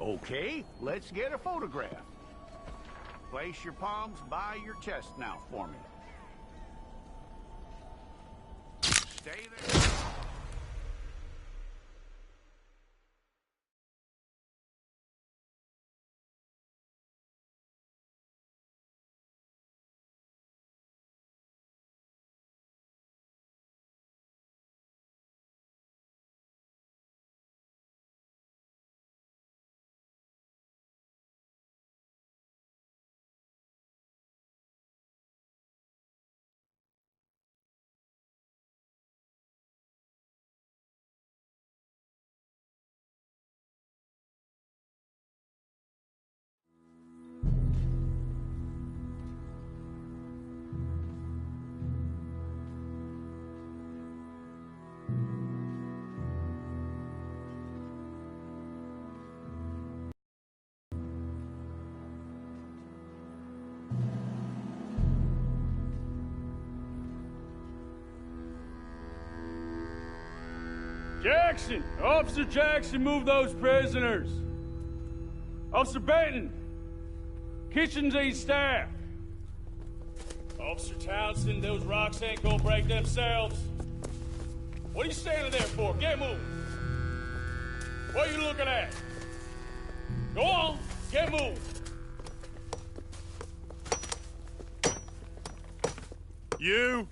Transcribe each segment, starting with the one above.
Okay, let's get a photograph. Place your palms by your chest now for me. Stay there. Jackson! Officer Jackson, move those prisoners! Officer Benton! Kitchens aid staff! Officer Townsend, those rocks ain't gonna break themselves. What are you standing there for? Get moving! What are you looking at? Go on, get moving! You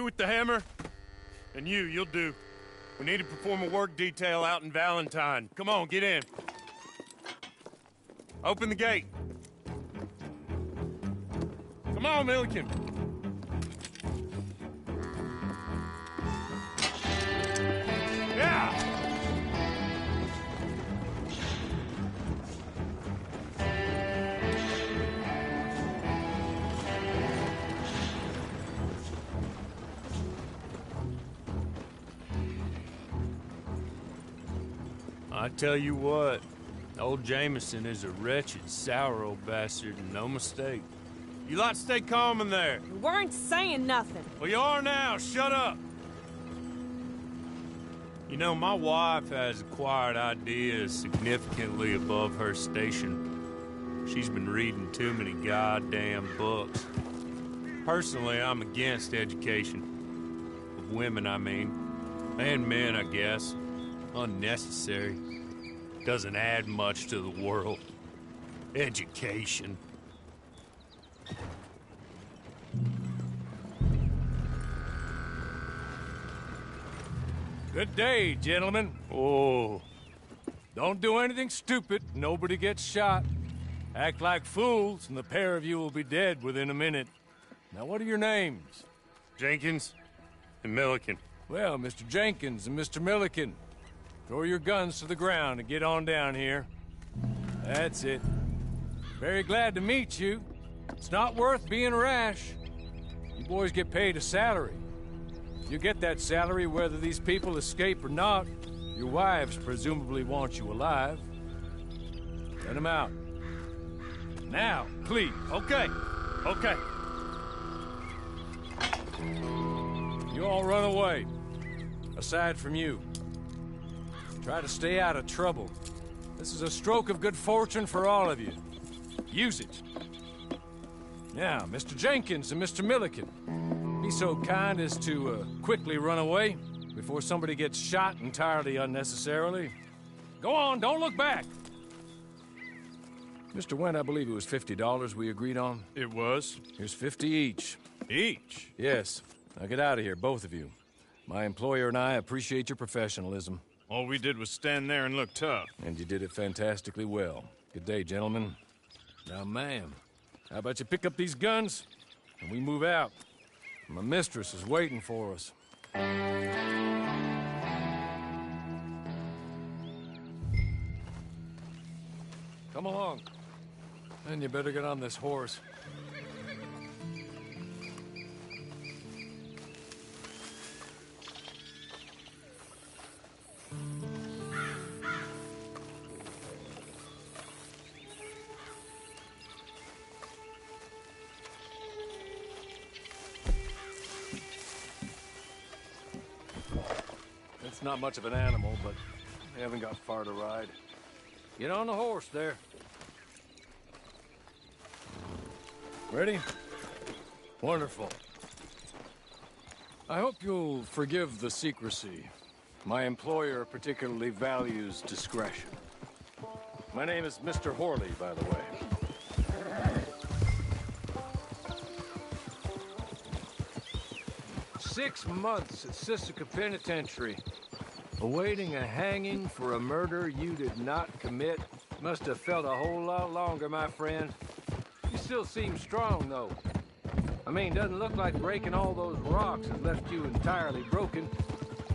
with the hammer? And you'll do. We need to perform a work detail out in Valentine. Come on, get in. Open the gate. Come on, Milliken. I tell you what, old Jameson is a wretched, sour old bastard, and no mistake. You lot stay calm in there. We weren't saying nothing. Well, you are now. Shut up. You know, my wife has acquired ideas significantly above her station. She's been reading too many goddamn books. Personally, I'm against education. Of women, I mean. And men, I guess. Unnecessary. Doesn't add much to the world. Education. Good day, gentlemen. Oh. Don't do anything stupid. Nobody gets shot. Act like fools, and the pair of you will be dead within a minute. Now, what are your names? Jenkins and Milliken. Well, Mr. Jenkins and Mr. Milliken, throw your guns to the ground and get on down here. That's it. Very glad to meet you. It's not worth being rash. You boys get paid a salary. You get that salary whether these people escape or not. Your wives presumably want you alive. Let them out. Now, please. Okay. Okay. You all run away. Aside from you. Try to stay out of trouble. This is a stroke of good fortune for all of you. Use it. Now, Mr. Jenkins and Mr. Milliken, be so kind as to quickly run away before somebody gets shot entirely unnecessarily. Go on, don't look back. Mr. Wendt, I believe it was $50 we agreed on. It was. Here's 50 each. Each? Yes. Now get out of here, both of you. My employer and I appreciate your professionalism. All we did was stand there and look tough. And you did it fantastically well. Good day, gentlemen. Now, ma'am, how about you pick up these guns and we move out? My mistress is waiting for us. Come along. Then you better get on this horse. It's not much of an animal, but we haven't got far to ride. Get on the horse there. Ready? Wonderful. I hope you'll forgive the secrecy. My employer particularly values discretion. My name is Mr. Horley, by the way. 6 months at Sisika Penitentiary, awaiting a hanging for a murder you did not commit. Must have felt a whole lot longer, my friend. You still seem strong, though. I mean, doesn't look like breaking all those rocks has left you entirely broken,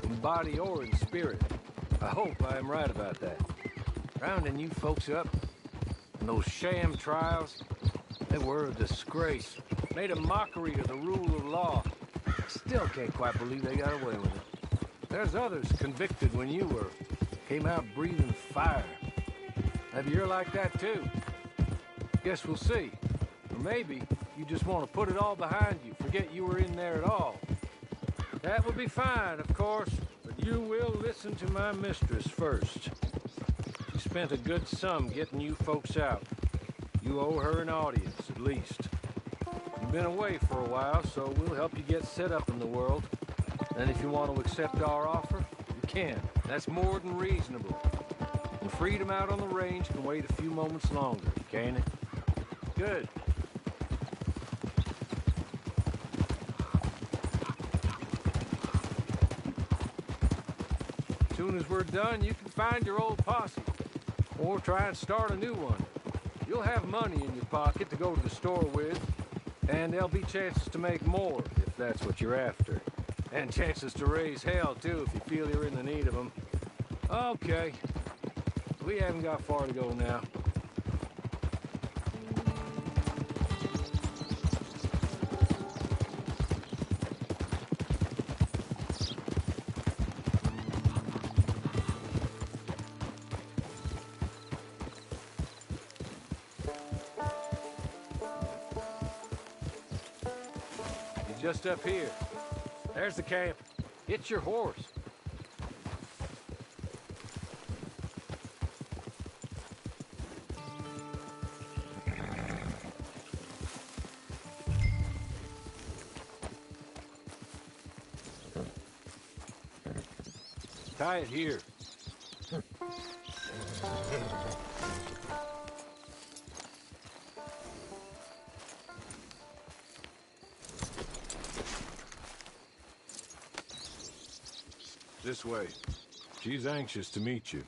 in body or in spirit. I hope I am right about that. Rounding you folks up, and those sham trials, they were a disgrace. Made a mockery of the rule of law. Still can't quite believe they got away with it. There's others convicted when you were. Came out breathing fire. Maybe you're like that too. Guess we'll see. Or maybe you just want to put it all behind you, forget you were in there at all. That would be fine, of course, but you will listen to my mistress first. She spent a good sum getting you folks out. You owe her an audience, at least. You've been away for a while, so we'll help you get set up in the world. And if you want to accept our offer, you can. That's more than reasonable. And freedom out on the range can wait a few moments longer, can't it? Good. As soon as we're done, you can find your old posse. Or try and start a new one. You'll have money in your pocket to go to the store with. And there'll be chances to make more, if that's what you're after. And chances to raise hell, too, if you feel you're in the need of them. Okay. We haven't got far to go now. just up here. There's the camp. It's your horse. Tie it here. This way. She's anxious to meet you.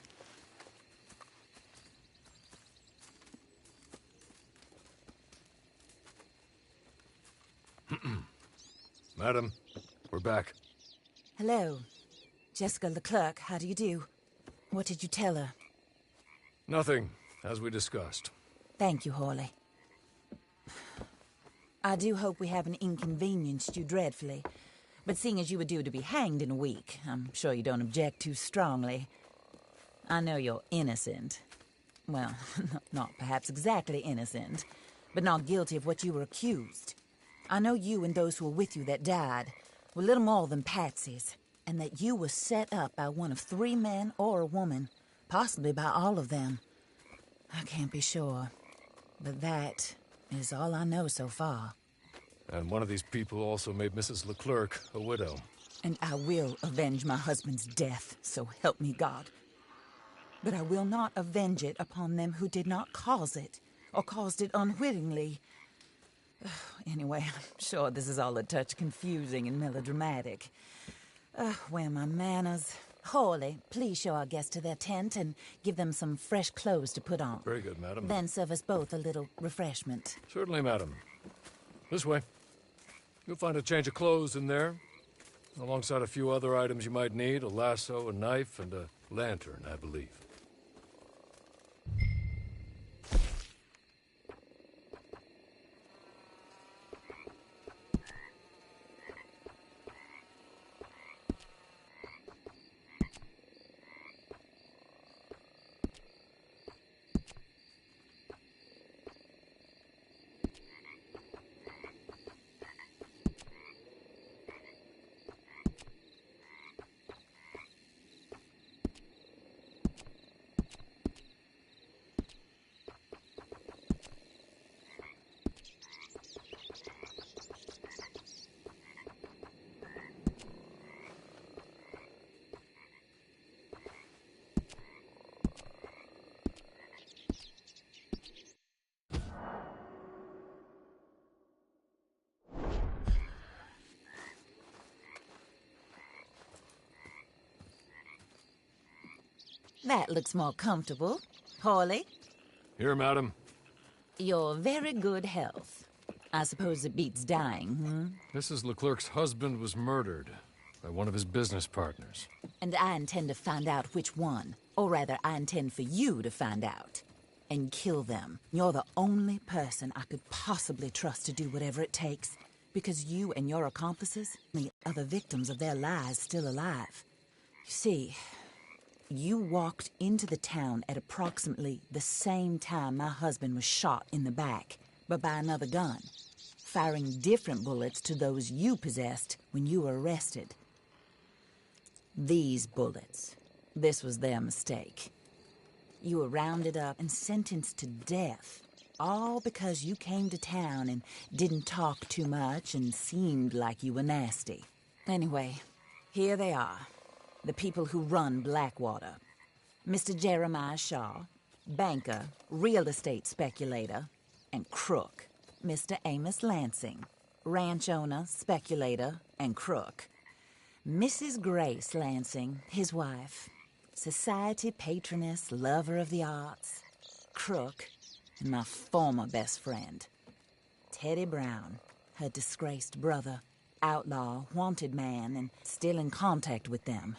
Madam, we're back. Hello. Jessica Leclerc, how do you do? What did you tell her? Nothing, as we discussed. Thank you, Hawley. I do hope we haven't inconvenienced you dreadfully. But seeing as you were due to be hanged in a week, I'm sure you don't object too strongly. I know you're innocent. Well, not perhaps exactly innocent, but not guilty of what you were accused. I know you and those who were with you that died were little more than patsies, and that you were set up by one of 3 men or a woman, possibly by all of them. I can't be sure, but that is all I know so far. And one of these people also made Mrs. Leclerc a widow. And I will avenge my husband's death, so help me God. But I will not avenge it upon them who did not cause it, or caused it unwittingly. Anyway, I'm sure this is all a touch confusing and melodramatic. Where are my manners? Hawley, please show our guests to their tent and give them some fresh clothes to put on. Very good, madam. Then serve us both a little refreshment. Certainly, madam. This way. You'll find a change of clothes in there, alongside a few other items you might need, a lasso, a knife, and a lantern, I believe. That looks more comfortable. Hawley, Here, madam. your very good health. I suppose it beats dying, Mrs. Leclerc's husband was murdered by one of his business partners. And I intend to find out which one. Or rather, I intend for you to find out. And kill them. You're the only person I could possibly trust to do whatever it takes. Because you and your accomplices, the other victims of their lies still alive. You see, you walked into the town at approximately the same time my husband was shot in the back, but by another gun, firing different bullets to those you possessed when you were arrested. These bullets, this was their mistake. You were rounded up and sentenced to death, all because you came to town and didn't talk too much and seemed like you were nasty. Anyway, here they are. The people who run Blackwater. Mr. Jeremiah Shaw, banker, real estate speculator, and crook. Mr. Amos Lansing, ranch owner, speculator, and crook. Mrs. Grace Lansing, his wife, society patroness, lover of the arts, crook, and my former best friend. Teddy Brown, her disgraced brother, outlaw, wanted man, and still in contact with them.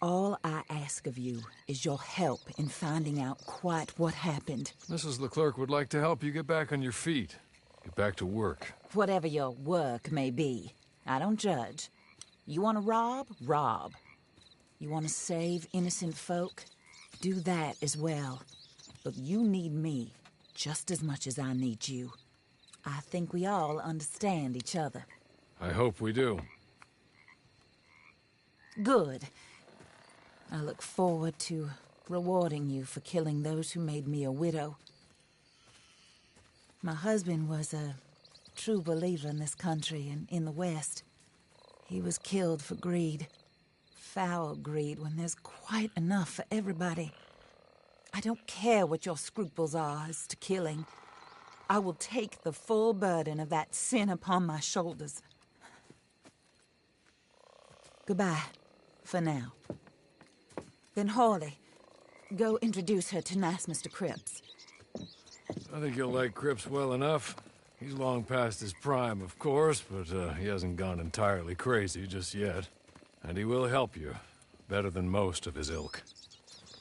All I ask of you is your help in finding out quite what happened. Mrs. Leclerc would like to help you get back on your feet. Get back to work. Whatever your work may be, I don't judge. You want to rob? Rob. You want to save innocent folk? Do that as well. But you need me just as much as I need you. I think we all understand each other. I hope we do. Good. I look forward to rewarding you for killing those who made me a widow. My husband was a true believer in this country and in the West. He was killed for greed. Foul greed when there's quite enough for everybody. I don't care what your scruples are as to killing. I will take the full burden of that sin upon my shoulders. Goodbye, for now. Then Hawley, go introduce her to nice Mr. Cripps. I think you'll like Cripps well enough. He's long past his prime, of course, but he hasn't gone entirely crazy just yet. And he will help you, better than most of his ilk.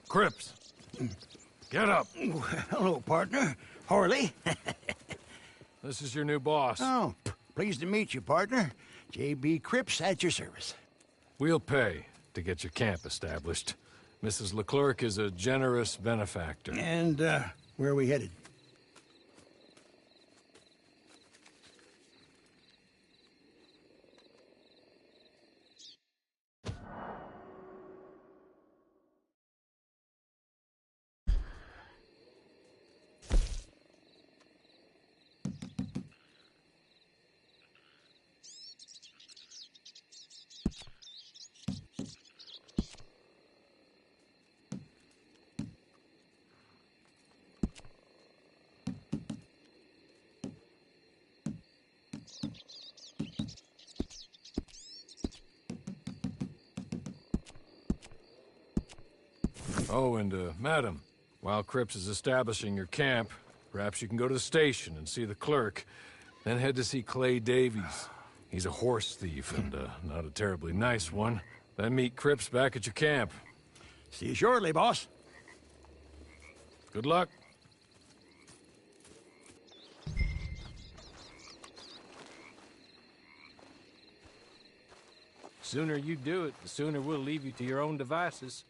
Cripps! Get up! Hello, partner. Harley. This is your new boss. Oh, pleased to meet you, partner. J.B. Cripps at your service. We'll pay to get your camp established. Mrs. Leclerc is a generous benefactor. And, where are we headed? Oh, and, madam, while Cripps is establishing your camp, perhaps you can go to the station and see the clerk, then head to see Clay Davies. He's a horse thief, and, not a terribly nice one. Then meet Cripps back at your camp. See you shortly, boss. Good luck. Sooner you do it, the sooner we'll leave you to your own devices.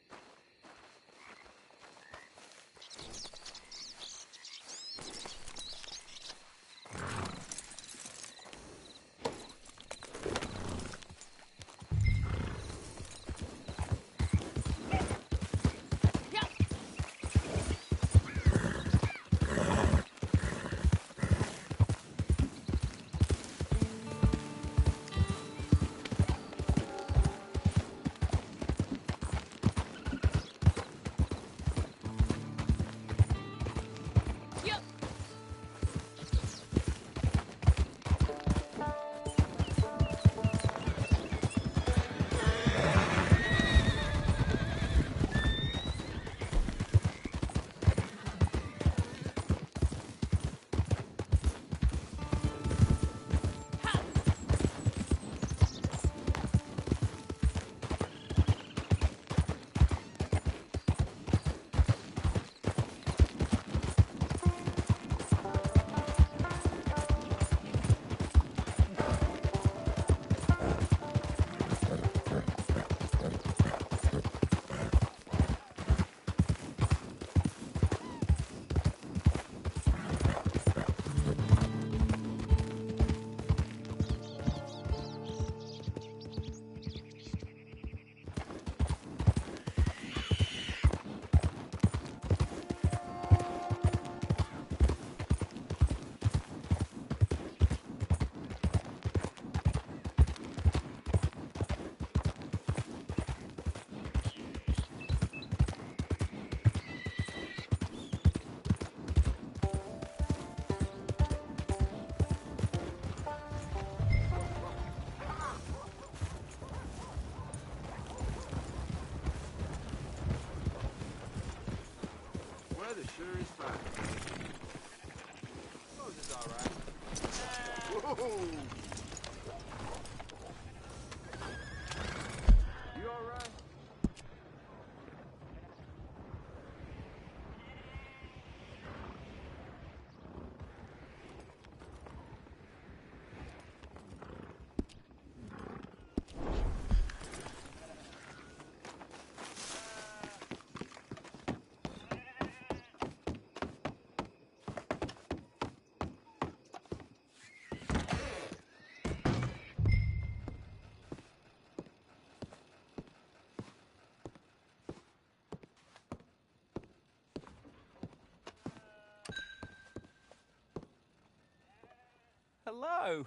hello.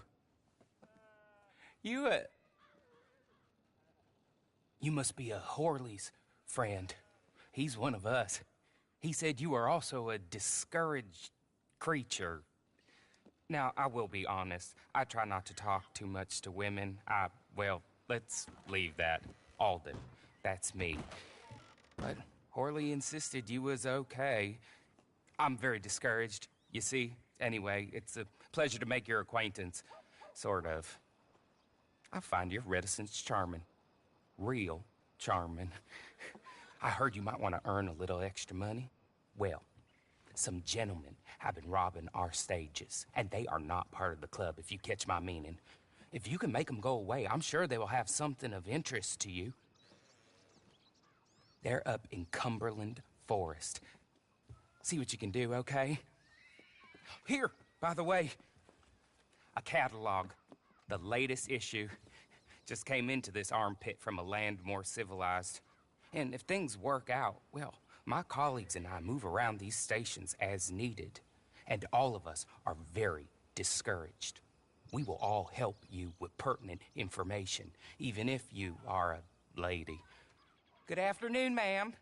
You must be a Horley's friend. He's one of us. He said you are also a discouraged creature. Now, I will be honest. I try not to talk too much to women. Well, let's leave that. Alden, that's me. But Horley insisted you was okay. I'm very discouraged, you see. Anyway, it's a pleasure to make your acquaintance. Sort of. I find your reticence charming. Real charming. I heard you might want to earn a little extra money. Well, some gentlemen have been robbing our stages, and they are not part of the club, if you catch my meaning. If you can make them go away, I'm sure they will have something of interest to you. They're up in Cumberland Forest. See what you can do, okay? Here, by the way, a catalog. The latest issue. Just came into this armpit from a land more civilized. And if things work out, well, my colleagues and I move around these stations as needed. And all of us are very discouraged. We will all help you with pertinent information, even if you are a lady. Good afternoon, ma'am.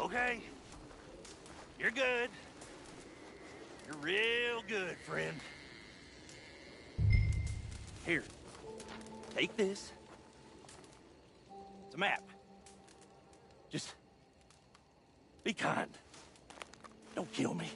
Okay. You're good. You're real good, friend. Here. Take this. It's a map. Just be kind. Don't kill me.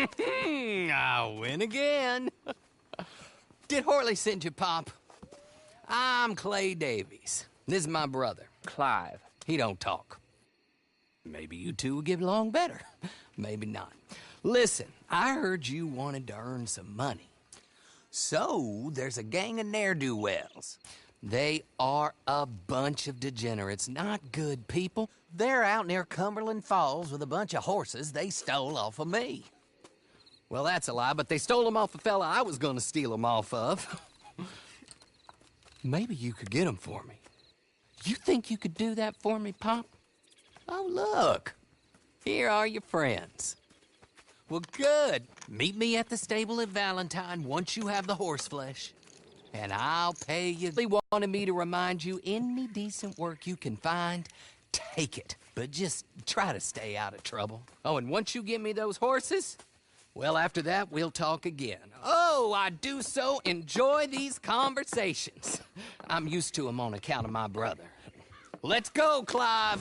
I win again. Did Horley send you, Pop? I'm Clay Davies. This is my brother, Clive. He don't talk. Maybe you two will get along better. Maybe not. Listen, I heard you wanted to earn some money. So, there's a gang of ne'er-do-wells. They are a bunch of degenerates, not good people. They're out near Cumberland Falls with a bunch of horses they stole off of me. Well, that's a lie, but they stole them off a fella I was gonna steal them off of. Maybe you could get them for me. You think you could do that for me, Pop? Oh, look. Here are your friends. Well, good. Meet me at the stable at Valentine once you have the horse flesh. And I'll pay you. They wanted me to remind you, any decent work you can find, take it. But just try to stay out of trouble. Oh, and once you give me those horses, well, after that, we'll talk again. Oh, I do so enjoy these conversations. I'm used to them on account of my brother. Let's go, Clive.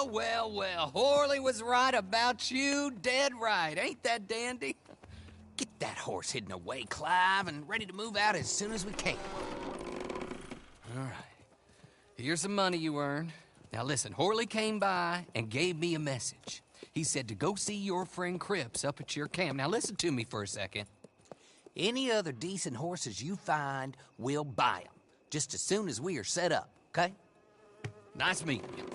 Well, well, well. Horley was right about you. Dead right. Ain't that dandy? Get that horse hidden away, Clive, and ready to move out as soon as we can. All right. Here's the money you earned. Now listen, Horley came by and gave me a message. He said to go see your friend Cripps up at your camp. Now listen to me for a second. Any other decent horses you find, we'll buy them. Just as soon as we are set up, okay? Nice meeting you.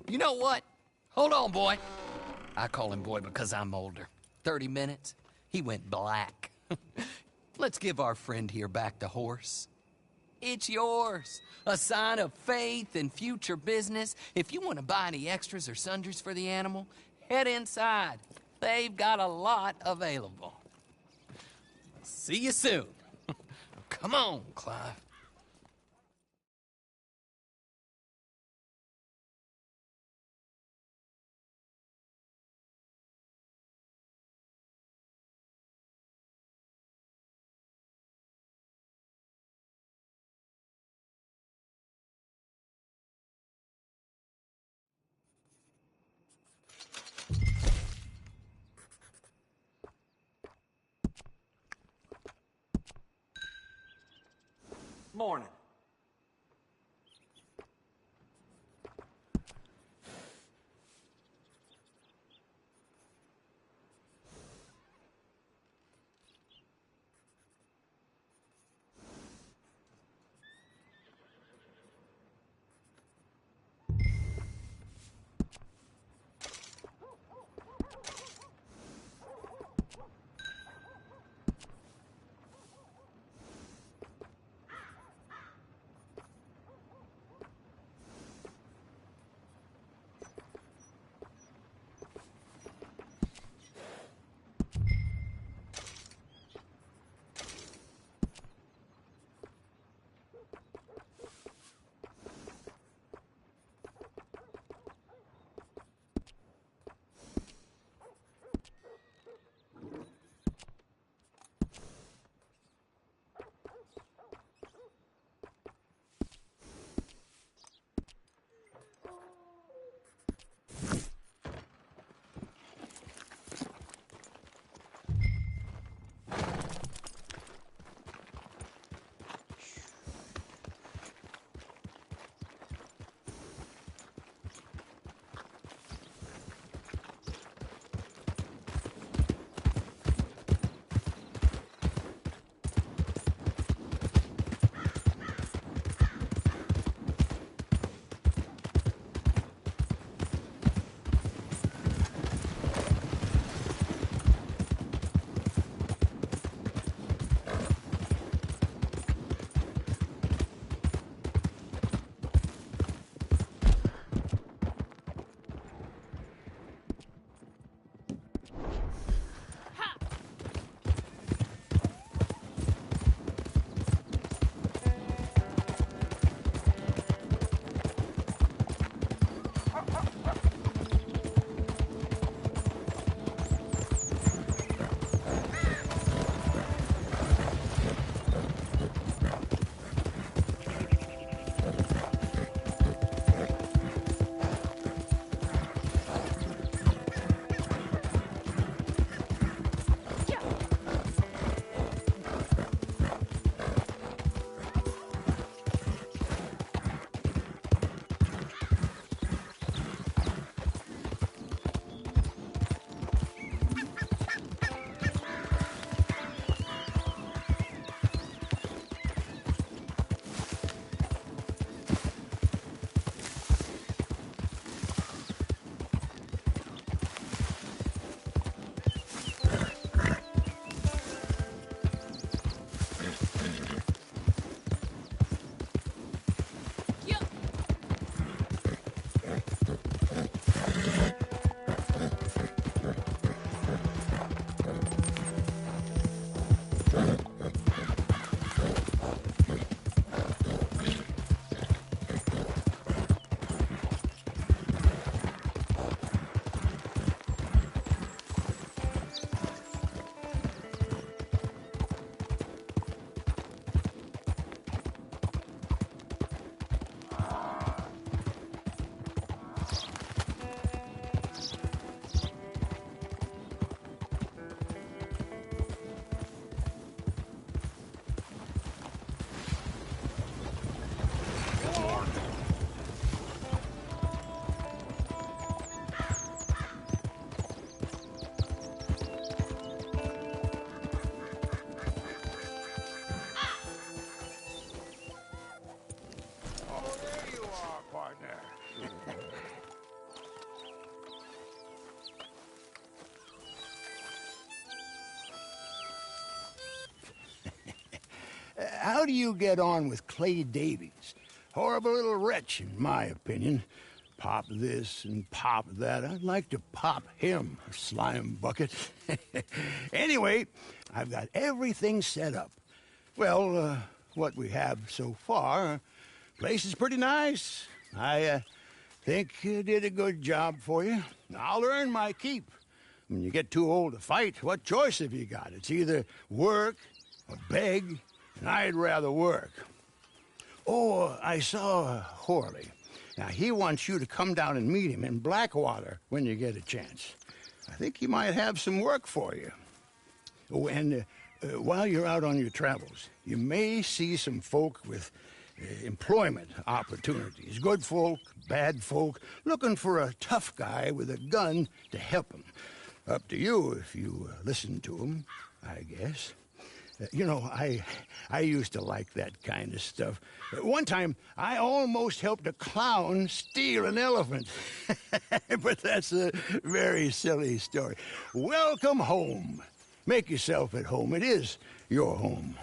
You know what? Hold on, boy. I call him boy because I'm older. 30 minutes, he went black. Let's give our friend here back the horse. It's yours. A sign of faith and future business. If you want to buy any extras or sundries for the animal, head inside. They've got a lot available. See you soon. Come on, Clive. Morning. how do you get on with Clay Davies? Horrible little wretch, in my opinion. Pop this and pop that. I'd like to pop him, a slime bucket. Anyway, I've got everything set up. Well, what we have so far, place is pretty nice. I think you did a good job for you. I'll earn my keep. When you get too old to fight, what choice have you got? It's either work or beg, and I'd rather work. Oh, I saw Horley. Now, he wants you to come down and meet him in Blackwater when you get a chance. I think he might have some work for you. Oh, and while you're out on your travels, you may see some folk with employment opportunities. Good folk, bad folk, looking for a tough guy with a gun to help them. Up to you if you listen to them, I guess. You know, I used to like that kind of stuff. One time, I almost helped a clown steal an elephant. But that's a very silly story. Welcome home. Make yourself at home. It is your home.